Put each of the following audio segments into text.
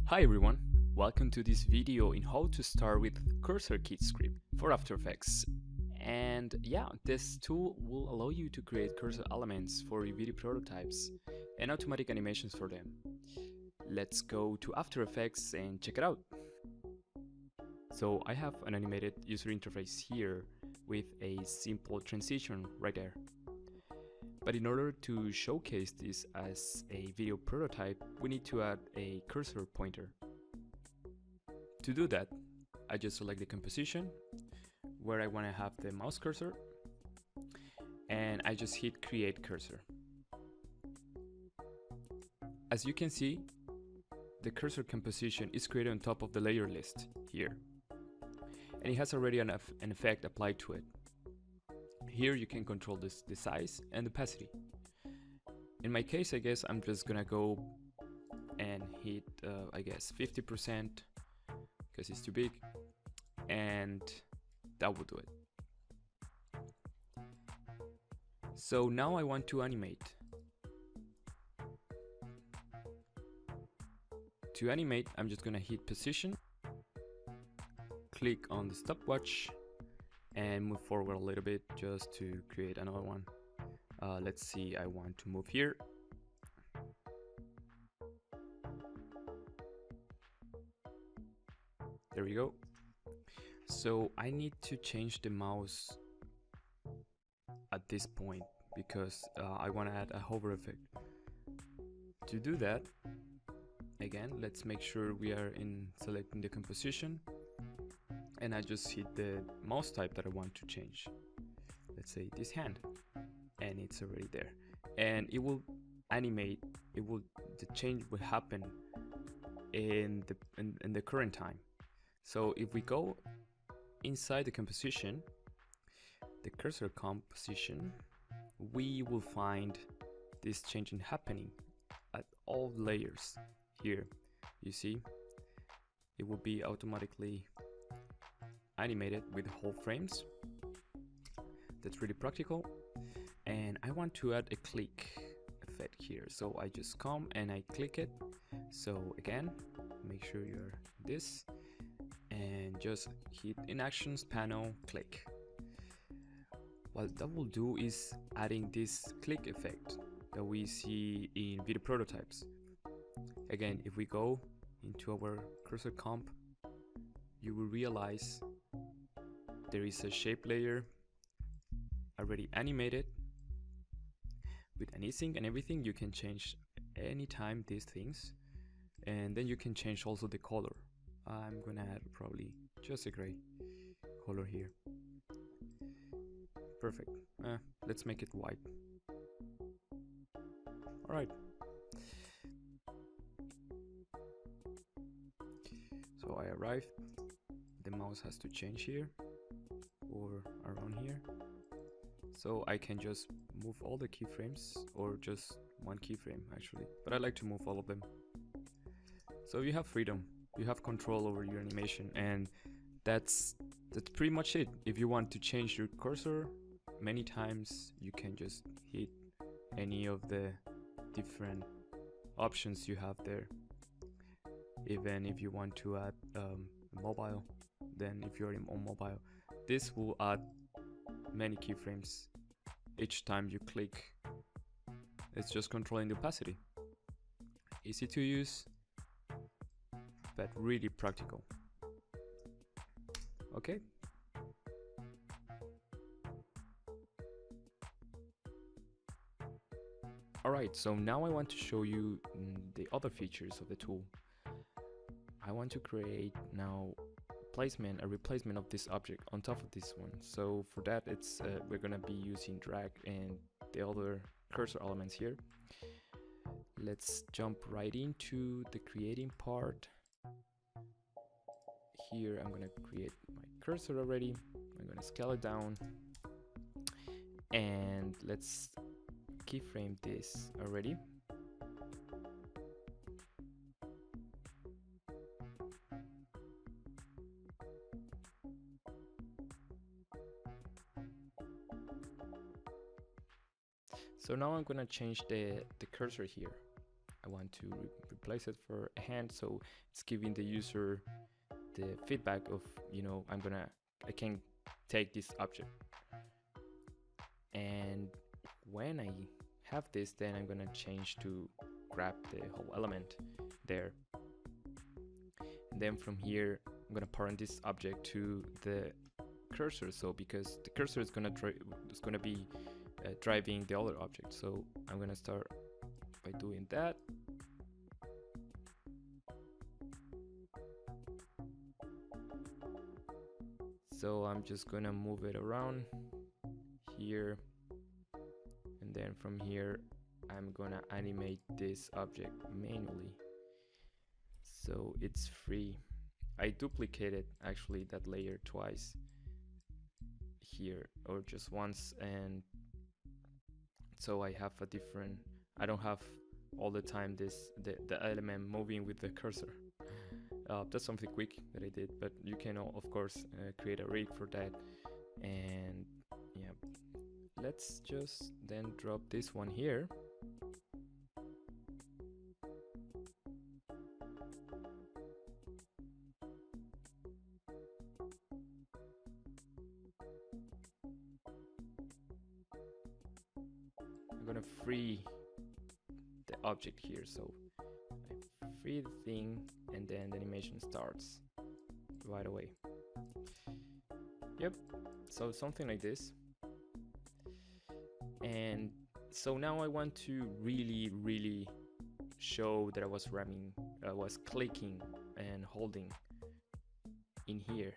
Hi everyone, welcome to this video in how to start with CursorKit script for After Effects. And yeah, this tool will allow you to create cursor elements for your video prototypes and automatic animations for them. Let's go to After Effects and check it out. So I have an animated user interface here with a simple transition right there. But in order to showcase this as a video prototype, we need to add a cursor pointer. To do that, I just select the composition where I want to have the mouse cursor, and I just hit create cursor. As you can see, the cursor composition is created on top of the layer list here, and it has already an effect applied to it. Here you can control the size and the opacity. In my case, I guess I'm just gonna go and hit I guess 50% because it's too big, and that will do it. So now I want to animate. To animate, I'm just gonna hit position, click on the stopwatch, and move forward a little bit just to create another one. Let's see, I want to move here. There we go. So I need to change the mouse at this point because I want to add a hover effect. To do that, again, let's make sure we are in selecting the composition, and I just hit the mouse type that I want to change. Let's say this hand, and it's already there, and it will animate. The change will happen in the current time. So if we go inside the composition, the cursor composition, we will find this changing happening at all layers. Here you see it will be automatically animated with whole frames. That's really practical. And I want to add a click effect here, so I just come and I click it. So again, make sure you're this and just hit in actions panel, click. What that will do is adding this click effect that we see in video prototypes. Again, if we go into our cursor comp, you will realize there is a shape layer already animated with an async and everything. You can change anytime these things, and then you can change also the color. I'm gonna add probably just a gray color here. Perfect. Let's make it white. All right. So I arrived. The mouse has to change here or around here. So I can just move all the keyframes, or just one keyframe actually, but I like to move all of them. So you have freedom, you have control over your animation, and that's pretty much it. If you want to change your cursor many times, you can just hit any of the different options you have there. Even if you want to add mobile, then if you're on mobile, this will add many keyframes each time you click. It's just controlling the opacity. Easy to use, but really practical. Okay. Alright, so now I want to show you the other features of the tool. I want to create now a replacement of this object on top of this one. So for that, it's we're gonna be using drag and the other cursor elements here. Let's jump right into the creating part. Here I'm gonna create my cursor already. I'm gonna scale it down, and let's keyframe this already. So now I'm gonna change the cursor here. I want to replace it for a hand, so it's giving the user the feedback of, you know, I can take this object. And when I have this, then I'm gonna change to grab the whole element there. And then from here, I'm gonna parent this object to the cursor. So because the cursor is gonna be driving the other object. So I'm gonna start by doing that. So I'm just gonna move it around here, and then from here I'm gonna animate this object manually so it's free. I duplicated actually that layer twice here, or just once, and so I have a different, I don't have all the time the element moving with the cursor. That's something quick that I did, but you can of course create a rig for that. And yeah, let's just then drop this one here. I'm gonna free the object here, so I free the thing, and then the animation starts right away. Yep, so something like this. And so now I want to really show that I was clicking and holding in here,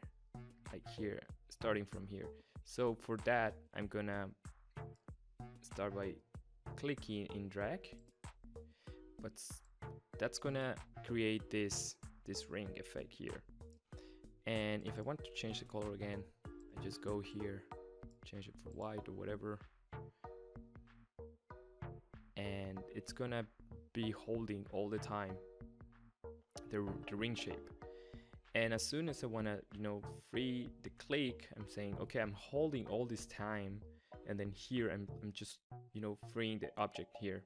like here, starting from here. So for that, I'm gonna start by clicking in drag, but that's gonna create this ring effect here. And if I want to change the color again, I just go here, change it for white or whatever, and it's gonna be holding all the time the ring shape. And as soon as I wanna, you know, free the click, I'm saying, okay, I'm holding all this time, and then here I'm just, you know, freeing the object here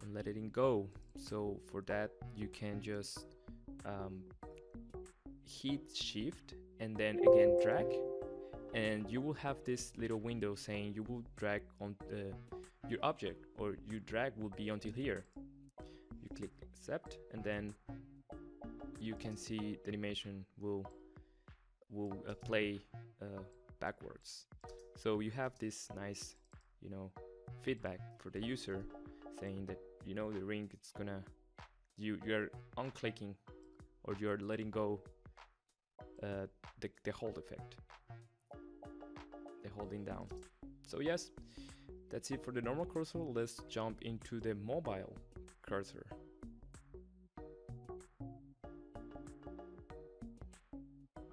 and letting it go. So for that, you can just hit shift and then again drag, and you will have this little window saying you will drag on your object, or your drag will be until here. You click accept, and then you can see the animation will play backwards. So you have this nice, you know, feedback for the user saying that, you know, the ring, it's gonna, you're unclicking or you're letting go the hold effect, the holding down. So yes, that's it for the normal cursor. Let's jump into the mobile cursor.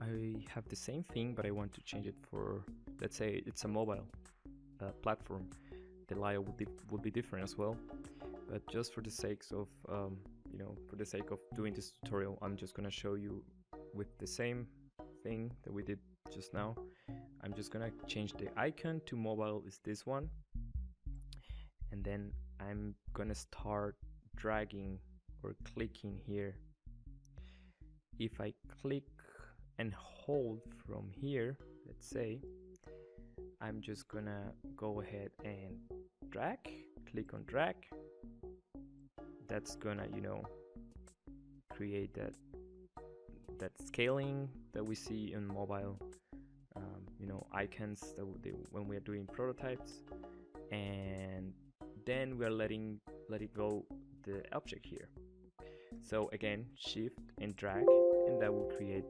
I have the same thing, but I want to change it for, let's say it's a mobile platform. The layout will be different as well, but just for the sake of you know, for the sake of doing this tutorial, I'm just gonna show you with the same thing that we did just now. I'm just gonna change the icon to mobile is this one, and then I'm gonna start dragging or clicking here. If I click and hold from here, let's say, I'm just gonna go ahead and drag, click on drag. That's gonna, you know, create that scaling that we see in mobile, you know, icons that when we're doing prototypes. And then we're letting it go the object here. So again, shift and drag, and that will create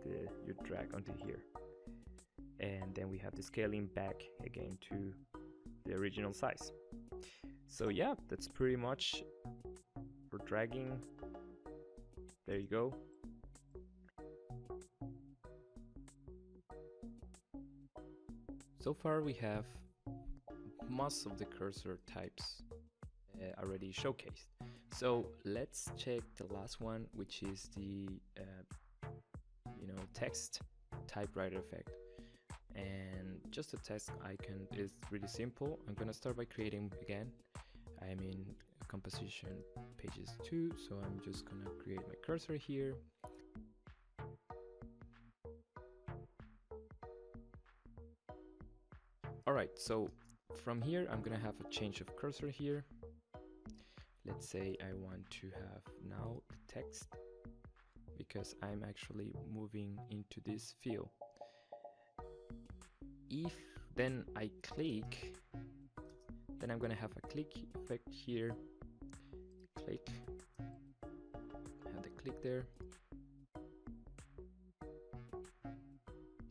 your drag onto here. And then we have the scaling back again to the original size. So yeah, that's pretty much for dragging. There you go. So far we have most of the cursor types already showcased. So let's check the last one, which is the you know, text typewriter effect. And just the text icon is really simple. I'm gonna start by creating again. I'm in composition pages 2, so I'm just gonna create my cursor here. Alright, so from here I'm gonna have a change of cursor here. Let's say I want to have now the text, because I'm actually moving into this field. If then I click, then I'm gonna have a click effect here. Click, have the click there,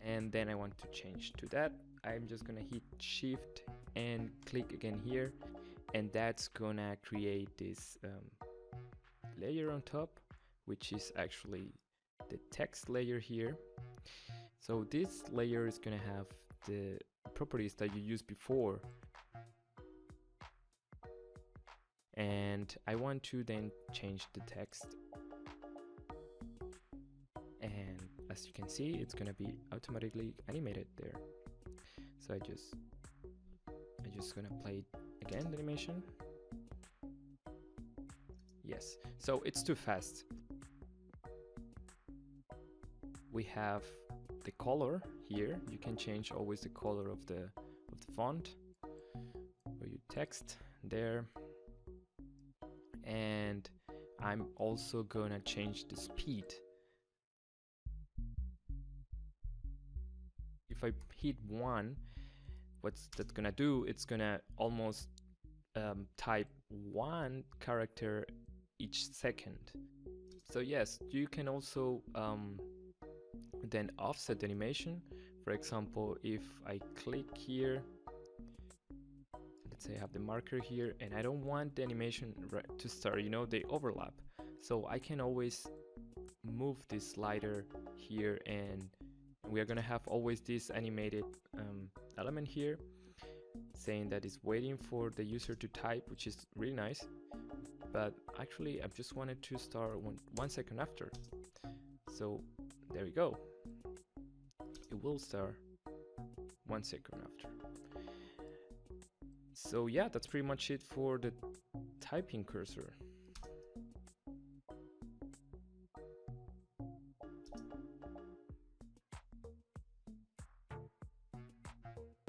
and then I want to change to that. I'm just gonna hit shift and click again here, and that's gonna create this layer on top, which is actually the text layer here. So this layer is gonna have the properties that you used before, and I want to then change the text, and as you can see, it's gonna be automatically animated there. So I just gonna play again the animation. Yes, so it's too fast. We have the color here. You can change always the color of the font or your text there. And I'm also gonna change the speed. If I hit 1, what's that gonna do? It's gonna almost type 1 character each second. So yes, you can also then offset the animation. For example, if I click here, let's say I have the marker here, and I don't want the animation to start, you know, they overlap. So I can always move this slider here, and we are gonna have always this animated element here saying that it's waiting for the user to type, which is really nice. But actually I just wanted to start one second after. So there we go. It will start 1 second after. So yeah, that's pretty much it for the typing cursor.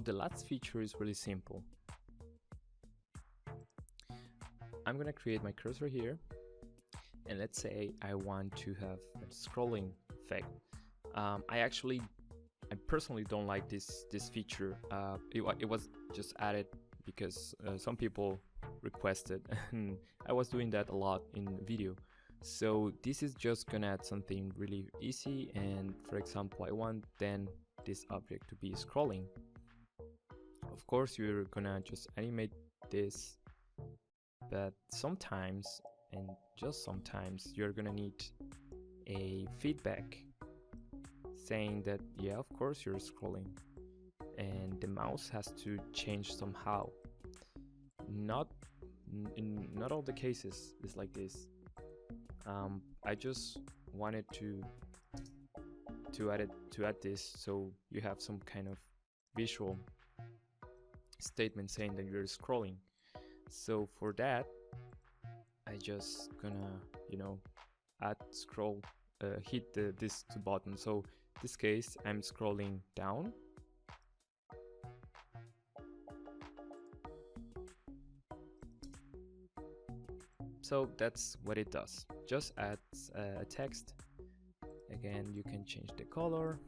The last feature is really simple. I'm gonna create my cursor here, and let's say I want to have a scrolling effect. I personally don't like this feature. It was just added because some people requested, and I was doing that a lot in video. So this is just gonna add something really easy, and for example, I want then this object to be scrolling. Of course, you're gonna just animate this, but sometimes, and just sometimes, you're gonna need a feedback saying that, yeah, of course you're scrolling, and the mouse has to change somehow. In not all the cases is like this. I just wanted to add this so you have some kind of visual statement saying that you're scrolling. So for that, I just gonna, you know, add scroll, hit this button. So in this case, I'm scrolling down. So that's what it does. Just adds a text. Again, you can change the color,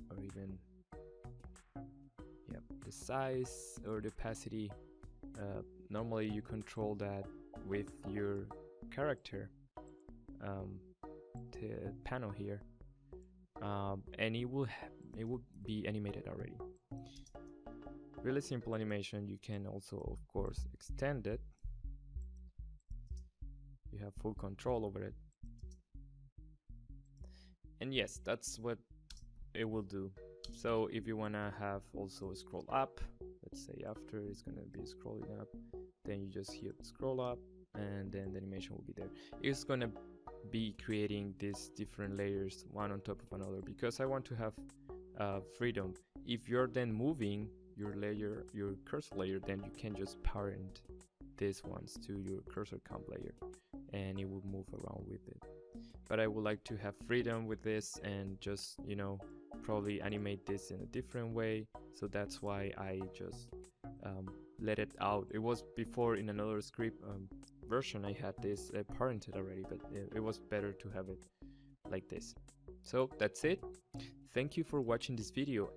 or even the size or the opacity. Normally you control that with your character the panel here, and it will be animated already. Really simple animation. You can also, of course, extend it. You have full control over it. And yes, that's what it will do. So if you wanna have also a scroll up, let's say after it's gonna be scrolling up, then you just hit scroll up, and then the animation will be there. It's gonna be creating these different layers one on top of another, because I want to have freedom. If you're then moving your layer, your cursor layer, then you can just parent these ones to your cursor comp layer, and it will move around with it. But I would like to have freedom with this and just, you know, probably animate this in a different way. So that's why I just let it out. It was before in another script version I had this parented already, but it was better to have it like this. So that's it. Thank you for watching this video.